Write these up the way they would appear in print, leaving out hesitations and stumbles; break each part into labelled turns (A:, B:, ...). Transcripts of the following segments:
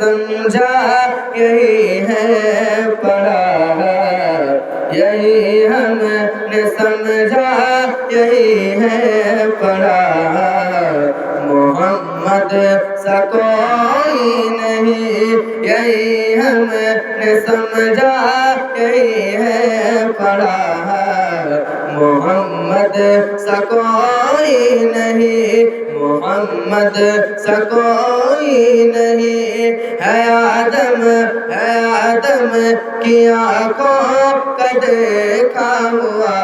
A: समझा यही है पढ़ा, यही हमने समझा यही है पढ़ा। मोहम्मद सा कोई नहीं, यही हमने समझा यही है पढ़ा। मोहम्मद सा कोई नहीं, मोहम्मद सा कोई नहीं। है आदम की आँखों का देखा हुआ,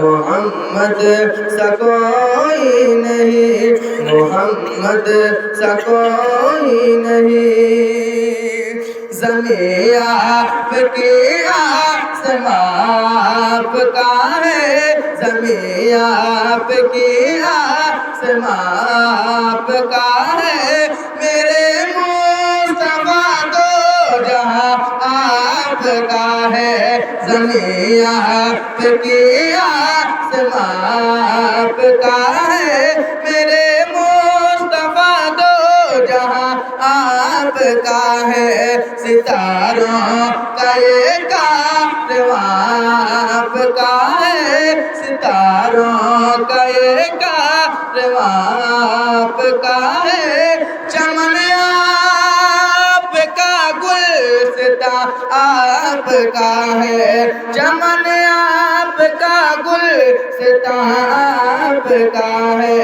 A: मोहम्मद सा कोई नहीं, मोहम्मद सा कोई नहीं। ज़मीं आपकी आसमां आपका है, ज़मीं आपकी आसमां आपका है। मेरे मुस्तफा तो जहां आपका है, ज़मीं आपकी आसमां आपका है। मेरे मुस्तफा तो जहां आपका है। सितारों का ये कारवां आपका है, सितारों का ये कारवां आपका है। चमन आपका, गुलसिता आपका है, चमन आपका, गुलसिता आपका है।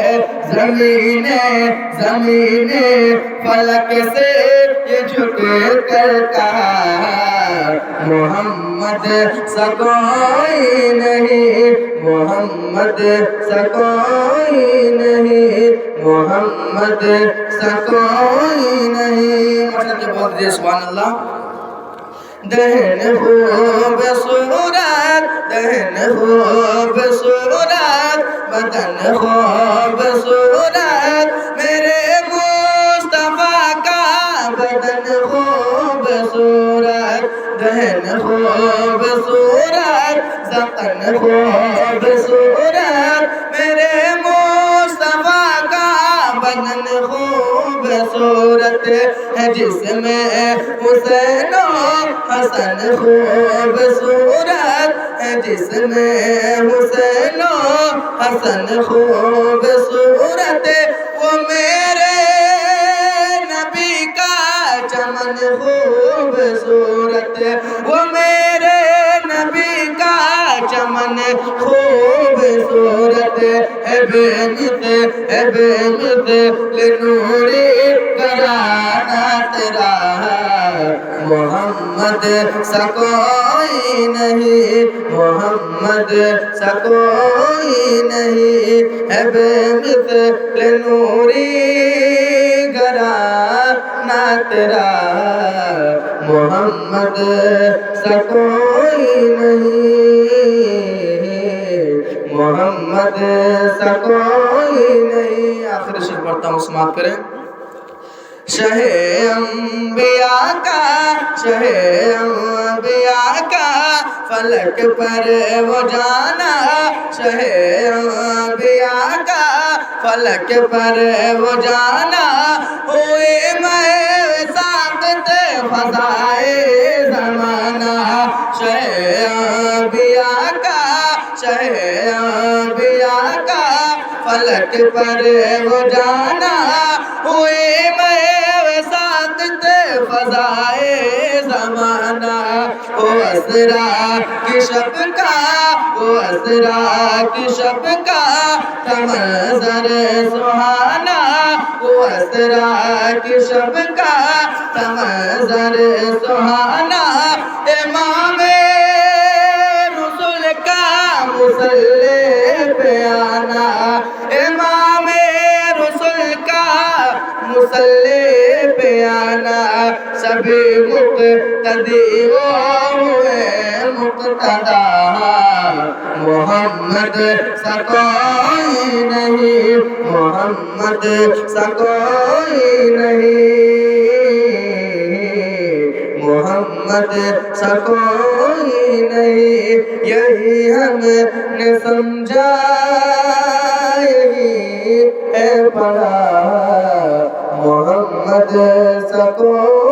A: ज़मीने फलक से ये झुक कर कहा, मोहम्मद सा कोई नहीं, मोहम्मद सा कोई नहीं, मोहम्मद सा कोई नहीं। मतलब बोल दे सुभान अल्लाह। दहन खूब सूरत, दहन खूब सूरत, बदन खूब सूरत, मेरे मुस्तफा का बदन खूब सूरत। दहन खूब सूरत, ज़क़न खूब सूरत, मेरे मुस्तफा का बदन खूब सूरत है। जिसमें हुसैन हसन खूब सूरत है, जिसमें हुसैन हसन खूब सूरत। वो मेरे नबी का चमन खूब सूरत, वो मेरे नबी का चमन खूब सूरत है। बेमित नूरी कराना तेरा, मोहम्मद सा कोई नहीं, मोहम्मद सा कोई नहीं। है बेमित नूरी घराना तेरा, मोहम्मद सा कोई नहीं, मोहम्मद सा कोई नहीं। आखिर शेर पढ़ता हूँ, समाप्त करें। शहे अंबिया का, शहे अंबिया का, फलक पर वो जाना, शहे अंबिया का, फलक पर वो जाना। हुए मैं साक़त फ़ज़ाए ज़माना, शहे अंबिया का, शहे अंबिया का, फलक पर वो जाना। हुए फ़ज़ाए ज़माना, वो असरा की शब का, वो असरा की शब का तमंज़र सुहाना, वो असरा की शब का तमंज़र सुहाना। इमामे रुसुल का मुसल्ले पे आना, इमामे रुसुल का मुसल्ले पे आना। सभी मुक़्तदी वो हुए मुक़्तदा, मोहम्मद सा कोई नहीं, मोहम्मद सा कोई नहीं, मोहम्मद सा कोई नहीं। यही हमने समझा यही है पढ़ा, मोहम्मद मोहम्मद सा कोई